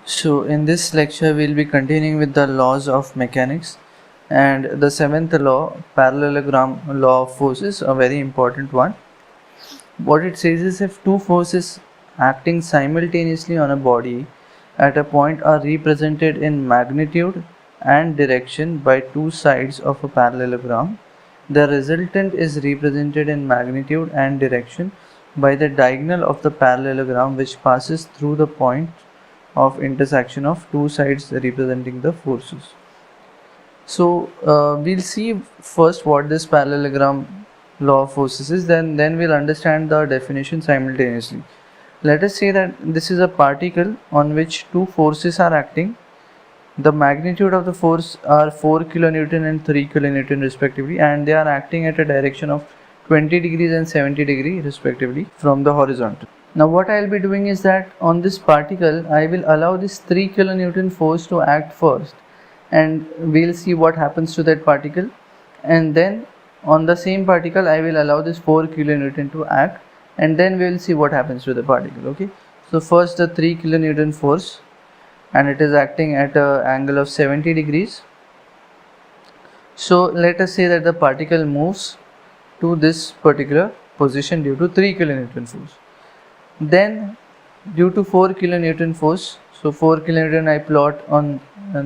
So in this lecture we'll be continuing with the laws of mechanics, and the seventh law, parallelogram law of forces, a very important one. What it says is, if two forces acting simultaneously on a body at a point are represented in magnitude and direction by two sides of a parallelogram, the resultant is represented in magnitude and direction by the diagonal of the parallelogram which passes through the point of intersection of two sides representing the forces. So we'll see first what this parallelogram law of forces is, then we'll understand the definition simultaneously. Let us say that this is a particle on which two forces are acting. The magnitude of the force are 4 kilonewton and 3 kilonewton respectively, and they are acting at a direction of 20 degrees and 70 degrees respectively from the horizontal. Now what I will be doing is that on this particle I will allow this 3 kilonewton force to act first, and we'll see what happens to that particle, and then on the same particle I will allow this 4 kilonewton to act, and then we'll see what happens to the particle. Okay, so first the 3 kilonewton force, and it is acting at an angle of 70 degrees. So let us say that the particle moves to this particular position due to 3 kilonewton force. Then due to 4 kilonewton force, so 4 kilonewton I plot on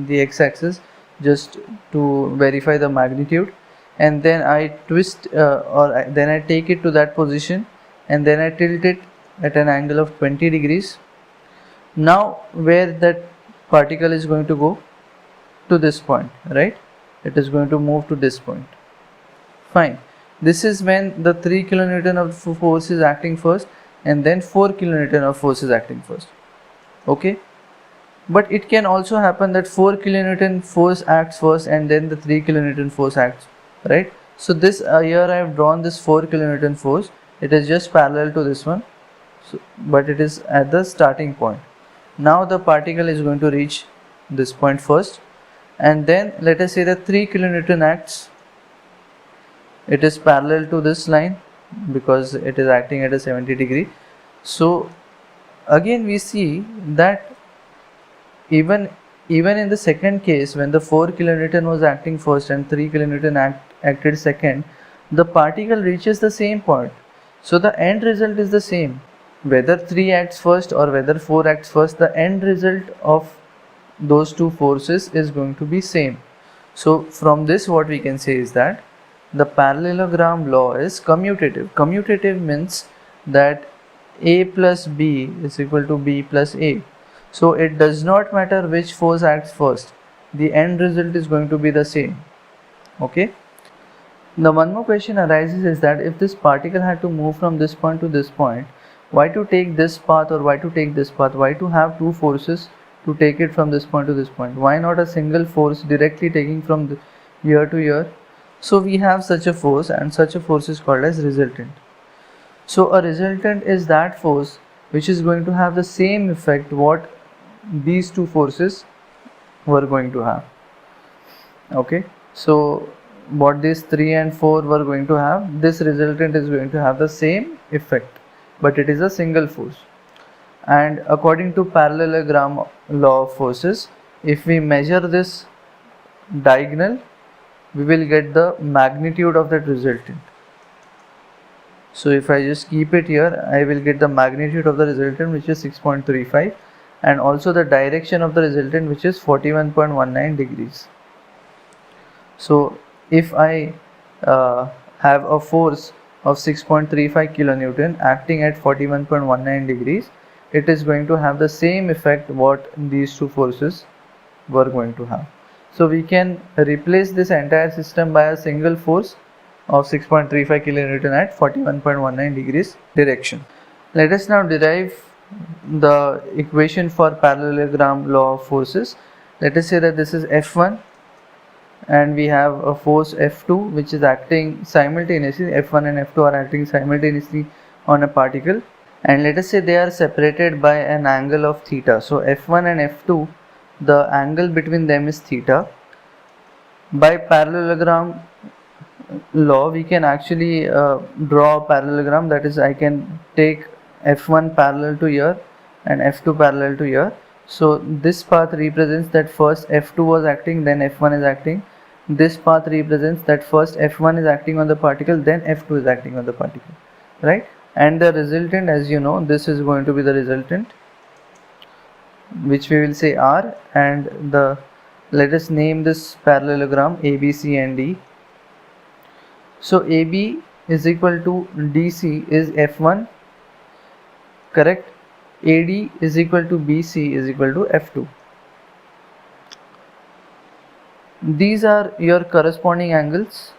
the x-axis just to verify the magnitude, and then I twist then I take it to that position, and then I tilt it at an angle of 20 degrees. Now where that particle is going to go? To this point, right? It is going to move to this point. Fine. This is when the 3 kilonewton of force is acting first, and then 4 kilonewton of force is acting first. Okay, but it can also happen that 4 kilonewton force acts first and then the 3 kilonewton force acts, right? So this here I have drawn this 4 kilonewton force. It is just parallel to this one, so, but it is at the starting point. Now the particle is going to reach this point first, and then let us say that 3 kilonewton acts. It is parallel to this line because it is acting at a 70 degree. So again we see that even in the second case, when the 4 kilonewton was acting first and 3 kilonewton acted second, the particle reaches the same point. So the end result is the same. Whether 3 acts first or whether 4 acts first, the end result of those two forces is going to be same. So from this what we can say is that the parallelogram law is commutative. Commutative means that A plus B is equal to B plus A. So it does not matter which force acts first, the end result is going to be the same. Okay. Now one more question arises is that if this particle had to move from this point to this point, why to take this path or why to take this path? Why to have two forces to take it from this point to this point? Why not a single force directly taking from here to here? So we have such a force, and such a force is called as resultant. So a resultant is that force which is going to have the same effect what these two forces were going to have. Okay, so what these 3 and 4 were going to have, this resultant is going to have the same effect, but it is a single force. And according to parallelogram law of forces, if we measure this diagonal, we will get the magnitude of that resultant. So if I just keep it here, I will get the magnitude of the resultant, which is 6.35, and also the direction of the resultant, which is 41.19 degrees. So if I have a force of 6.35 kilonewton acting at 41.19 degrees, it is going to have the same effect what these two forces were going to have. So we can replace this entire system by a single force of 6.35 kilonewton at 41.19 degrees direction. Let us now derive the equation for parallelogram law of forces. Let us say that this is F1 and we have a force F2 which is acting simultaneously. F1 and F2 are acting simultaneously on a particle, and let us say they are separated by an angle of theta. So F1 and F2, the angle between them is theta. By parallelogram law we can actually draw a parallelogram, that is I can take F1 parallel to here and F2 parallel to here. So this path represents that first F2 was acting, then F1 is acting. This path represents that first F1 is acting on the particle, then F2 is acting on the particle, right? And the resultant, as you know, this is going to be the resultant, which we will say R, and the, let us name this parallelogram A, B, C and D. So AB is equal to DC is F1, correct? AD is equal to BC is equal to F2. These are your corresponding angles,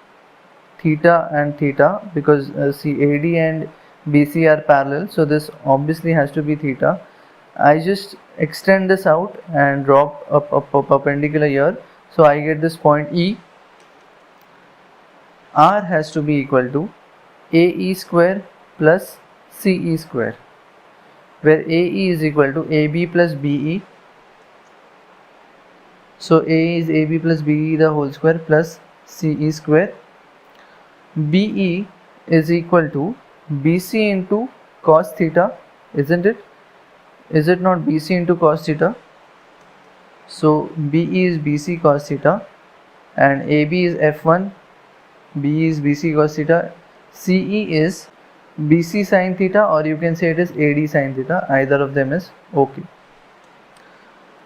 theta and theta, because see, AD and BC are parallel, so this obviously has to be theta. I just extend this out and drop a perpendicular here, so I get this point E. R has to be equal to AE square plus CE square, where AE is equal to AB plus BE. So A is AB plus BE the whole square plus CE square. BE is equal to BC into cos theta, isn't it? Is it not BC into cos theta? So BE is BC cos theta and AB is F1, BE is BC cos theta, CE is BC sin theta, or you can say it is AD sin theta, either of them is okay.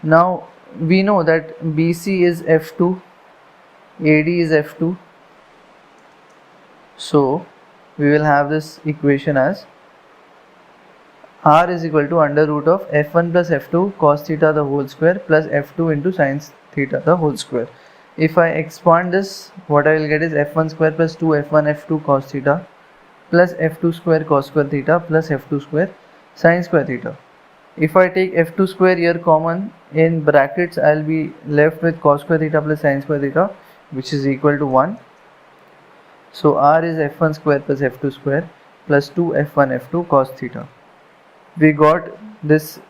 Now we know that BC is F2, AD is F2, so we will have this equation as R is equal to under root of F1 plus F2 cos theta the whole square plus F2 into sin theta the whole square. If I expand this, what I will get is F1 square plus 2 F1 F2 cos theta plus F2 square cos square theta plus F2 square sin square theta. If I take F2 square here common, in brackets I will be left with cos square theta plus sin square theta, which is equal to 1. So R is F1 square plus F2 square plus 2 F1 F2 cos theta. We got this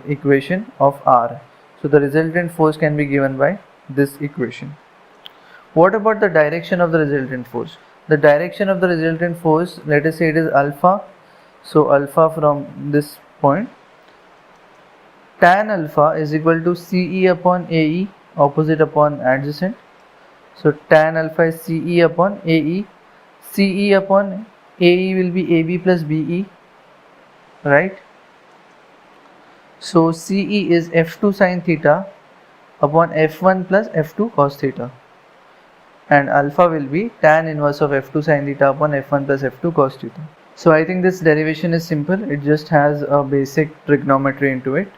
equation of R. So the resultant force can be given by this equation. What about the direction of the resultant force? The direction of the resultant force, let us say it is alpha. So alpha from this point, tan alpha is equal to CE upon AE, opposite upon adjacent. So tan alpha is CE upon AE. CE upon AE will be AB plus BE, right? So CE is F2 sin theta upon F1 plus F2 cos theta, and alpha will be tan inverse of F2 sin theta upon F1 plus F2 cos theta. So I think this derivation is simple, it just has a basic trigonometry into it.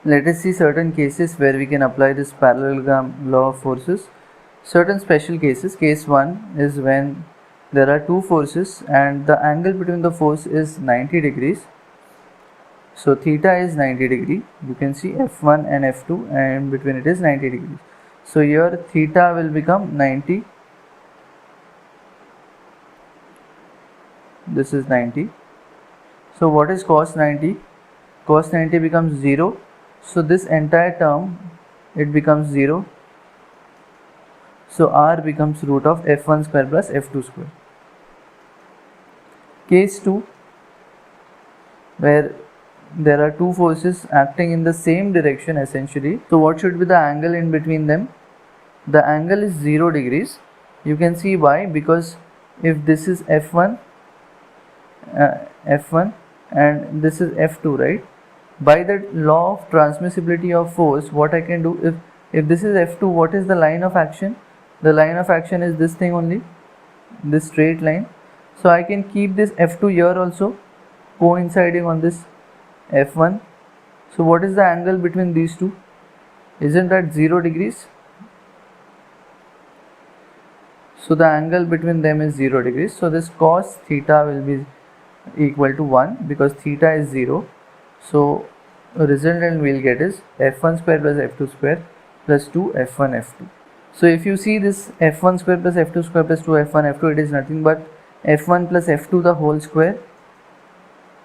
Let us see certain cases where we can apply this parallelogram law of forces. Certain special cases. Case 1 is when there are two forces and the angle between the force is 90 degrees. So theta is 90 degree. You can see F1 and F2, and between it is 90 degrees. So here theta will become 90. This is 90. So what is cos 90? Cos 90 becomes 0. So this entire term, it becomes 0. So R becomes root of F1 square plus F2 square. Case 2, where there are two forces acting in the same direction essentially. So what should be the angle in between them? The angle is 0 degrees. You can see why, because if this is F1 and this is F2, right? By the law of transmissibility of force, what I can do, if this is F2, what is the line of action? The line of action is this thing only, this straight line. So I can keep this F2 here also coinciding on this F1. So what is the angle between these two? Isn't that 0 degrees? So the angle between them is 0 degrees. So this cos theta will be equal to 1 because theta is 0. So resultant we'll get is F1 square plus F2 square plus 2 F1 F2. So if you see this F1 square plus F2 square plus 2 F1 F2, it is nothing but F1 plus F2 the whole square.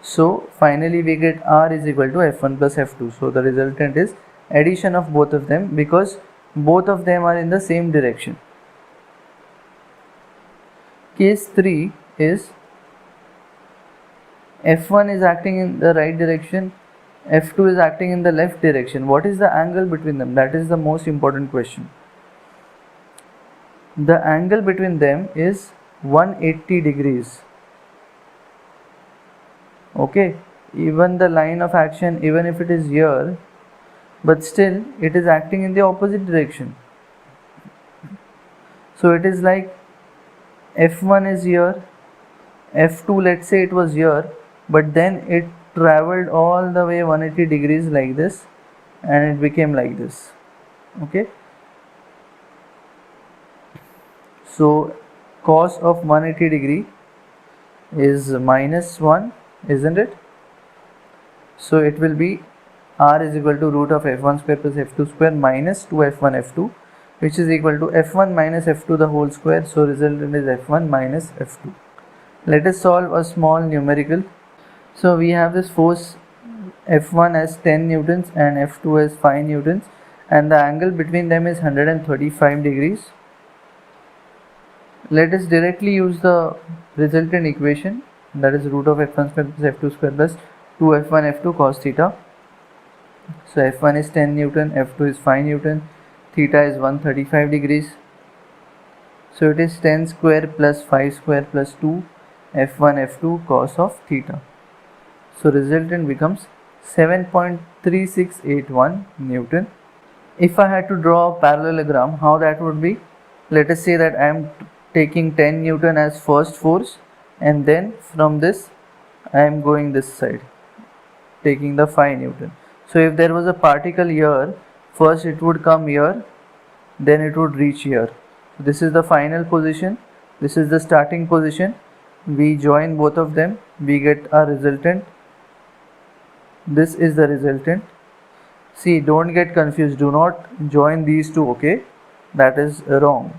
So finally we get R is equal to F1 plus F2. So the resultant is addition of both of them because both of them are in the same direction. Case 3 is F1 is acting in the right direction, F2 is acting in the left direction. What is the angle between them? That is the most important question. The angle between them is 180 degrees. Okay, even the line of action, even if it is here, but still it is acting in the opposite direction. So it is like F1 is here, F2 let's say it was here, but then it traveled all the way 180 degrees like this and it became like this. Okay, so cos of 180 degree is -1, isn't it? So it will be r is equal to root of f1 square plus f2 square minus 2f1 f2, which is equal to f1 minus f2 the whole square. So resultant is f1 minus f2. Let us solve a small numerical. So we have this force F1 as 10 newtons and F2 as 5 newtons, and the angle between them is 135 degrees. Let us directly use the resultant equation, that is root of f1 square plus f2 square plus 2f1 f2 cos theta. So F1 is 10 Newton, F2 is 5 Newton, theta is 135 degrees. So it is 10 square plus 5 square plus 2 F1 F2 cos of theta. So resultant becomes 7.3681 Newton. If I had to draw a parallelogram, how that would be? Let us say that I am taking 10 Newton as first force, and then from this I am going this side, taking the 5 Newton. So if there was a particle here, first it would come here, then it would reach here. This is the final position, this is the starting position. We join both of them, we get a resultant. This is the resultant. See, don't get confused, do not join these two, okay? That is wrong.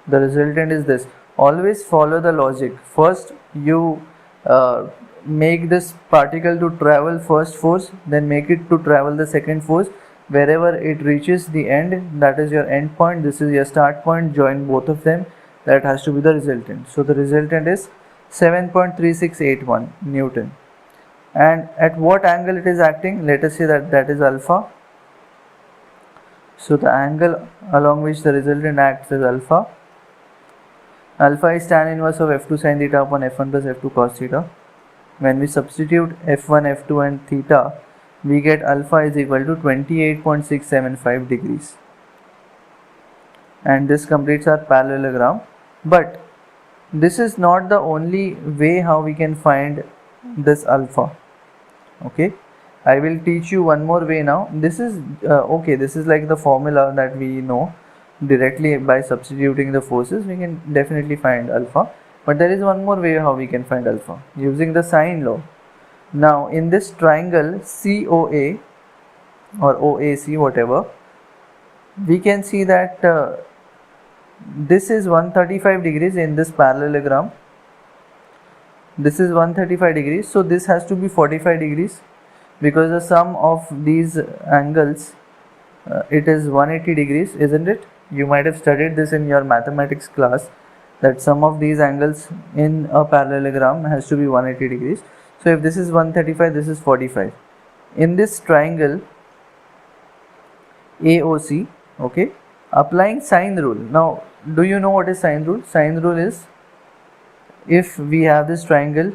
The resultant is this. Always follow the logic. First you make this particle to travel first force, then make it to travel the second force. Wherever it reaches the end, that is your end point, this is your start point, join both of them, that has to be the resultant. So the resultant is 7.3681 Newton. And at what angle it is acting? Let us say that is alpha. So the angle along which the resultant acts is alpha. Alpha is tan inverse of f2 sin theta upon f1 plus f2 cos theta. When we substitute f1, f2 and theta, we get alpha is equal to 28.675 degrees. And this completes our parallelogram. But this is not the only way how we can find this alpha. Okay, I will teach you one more way now. This is this is like the formula that we know. Directly by substituting the forces we can definitely find alpha, but there is one more way how we can find alpha, using the sine law. Now in this triangle COA or OAC, whatever, we can see that this is 135 degrees in this parallelogram. This is 135 degrees, so this has to be 45 degrees, because the sum of these angles it is 180 degrees, isn't it? You might have studied this in your mathematics class, that sum of these angles in a parallelogram has to be 180 degrees. So if this is 135, this is 45. In this triangle AOC, okay, applying sine rule. Now do you know what is sine rule? Sine rule is, if we have this triangle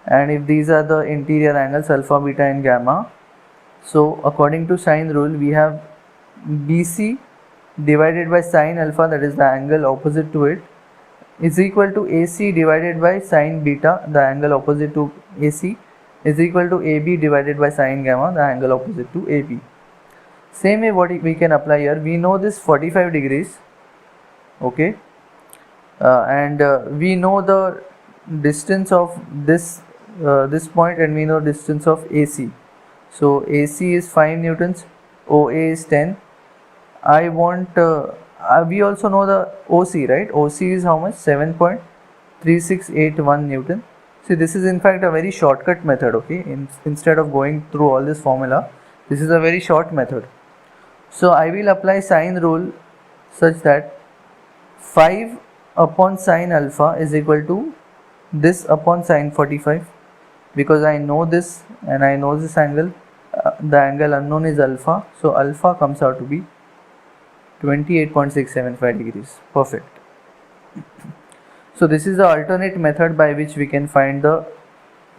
and if these are the interior angles alpha, beta and gamma, so according to sine rule we have BC divided by sine alpha, that is the angle opposite to it, is equal to AC divided by sine beta, the angle opposite to AC, is equal to AB divided by sine gamma, the angle opposite to AB. Same way what we can apply here, we know this 45 degrees, okay, and we know the distance of this point, and we know distance of AC. So AC is 5 newtons, OA is 10. I want we also know the OC, right? OC is how much? 7.3681 Newton. See, this is in fact a very shortcut method, okay? Instead of going through all this formula, this is a very short method. So I will apply sine rule such that 5 upon sine alpha is equal to this upon sine 45, because I know this and I know this angle. the angle unknown is alpha, so alpha comes out to be 28.675 degrees. Perfect. So this is the alternate method by which we can find the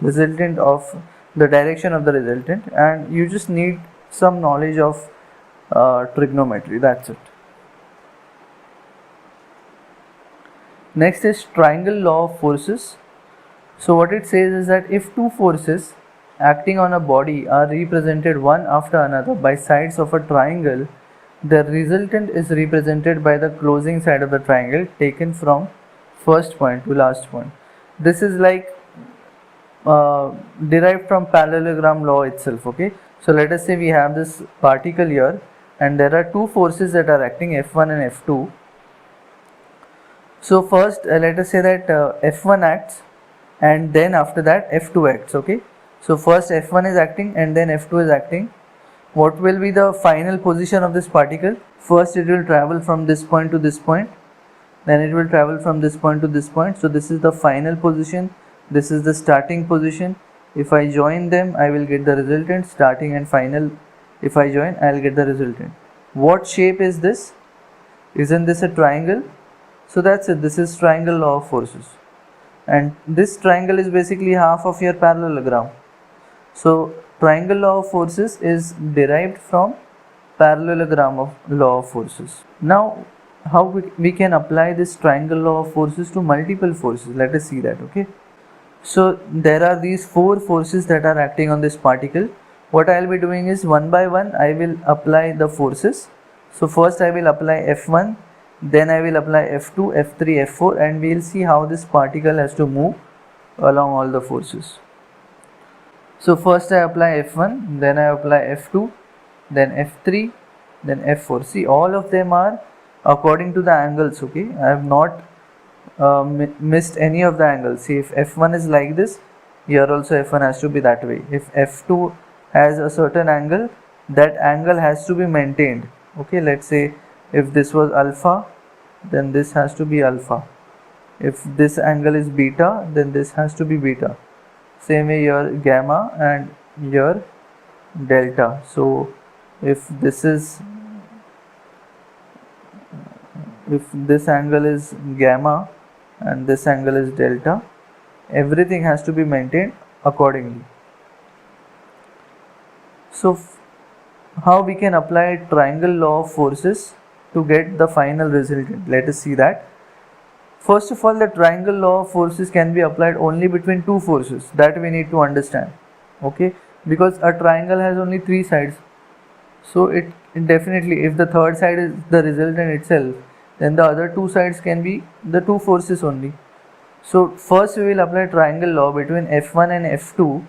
resultant of the direction of the resultant, and you just need some knowledge of trigonometry, that's it. Next is triangle law of forces. So what it says is that if two forces acting on a body are represented one after another by sides of a triangle, the resultant is represented by the closing side of the triangle taken from first point to last point. This is like derived from parallelogram law itself. Okay, so let us say we have this particle here and there are two forces that are acting, F1 and F2. So first let us say that F1 acts and then after that F2 acts. Okay, so first F1 is acting and then F2 is acting. What will be the final position of this particle? First it will travel from this point to this point, then it will travel from this point to this point. So this is the final position, this is the starting position. If I join them, I will get the resultant. Starting and final, if I join, I will get the resultant. What shape is this? Isn't this a triangle? So that's it, this is triangle law of forces, and this triangle is basically half of your parallelogram. So triangle law of forces is derived from parallelogram of law of forces. Now how we can apply this triangle law of forces to multiple forces, let us see that. Okay, so there are these four forces that are acting on this particle. What I will be doing is one by one I will apply the forces. So first I will apply F1, then I will apply F2, F3, F4, and we will see how this particle has to move along all the forces. So first I apply F1, then I apply F2, then F3, then F4. See, all of them are according to the angles. Okay, I have not missed any of the angles. See, if F1 is like this, here also F1 has to be that way. If F2 has a certain angle, that angle has to be maintained. Okay, let's say if this was alpha, then this has to be alpha. If this angle is beta, then this has to be beta. Same way here gamma and here delta. So if this angle is gamma and this angle is delta, everything has to be maintained accordingly. So how we can apply triangle law of forces to get the final resultant? Let us see that. First of all, the triangle law of forces can be applied only between two forces, that we need to understand. Okay, because a triangle has only three sides, so it definitely, if the third side is the resultant itself, then the other two sides can be the two forces only. So first we will apply triangle law between F1 and F2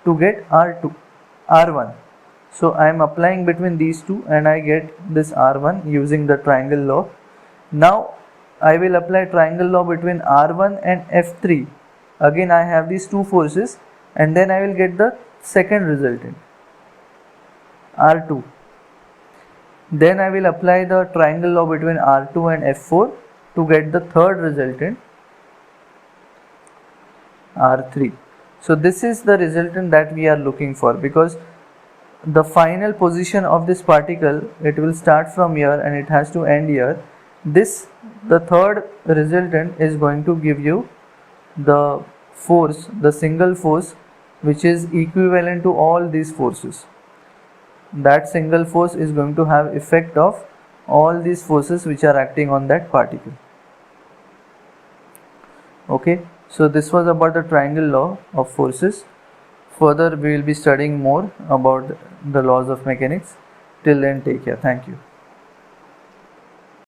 to get R1. So I am applying between these two and I get this R1 using the triangle law. Now I will apply triangle law between R1 and F3. Again I have these two forces and then I will get the second resultant, R2. Then I will apply the triangle law between R2 and F4 to get the third resultant, R3. So this is the resultant that we are looking for, because the final position of this particle, it will start from here and it has to end here. The third resultant is going to give you the force, the single force, which is equivalent to all these forces. That single force is going to have effect of all these forces which are acting on that particle. Okay, so this was about the triangle law of forces. Further we will be studying more about the laws of mechanics. Till then, take care. Thank you.